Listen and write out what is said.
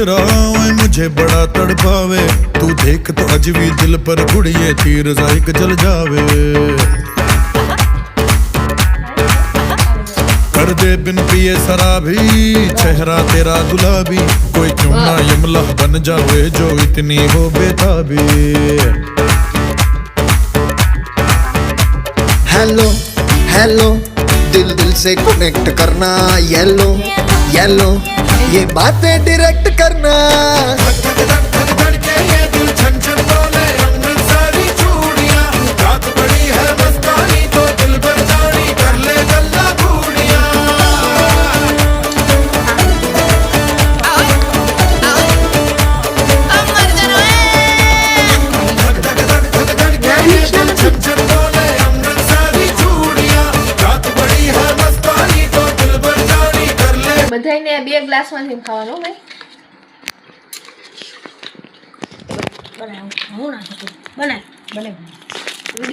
तेरा ओए मुझे बड़ा तड़पावे, तू देख तो अजवी दिल पर गुड़िए तीर जाइक जल जावे। कर दे बिन पिए शराबी चेहरा तेरा गुलाबी, कोई क्यों ना यमला बन जावे जो इतनी हो बेताबी। हेलो हेलो दिल दिल से कनेक्ट करना, येलो येलो ये बातें डायरेक्ट करना। બધાયને બે ગ્લાસમાંથી ખાવાનું ભાઈ. બનાવ હું ના બનાવ બનાવ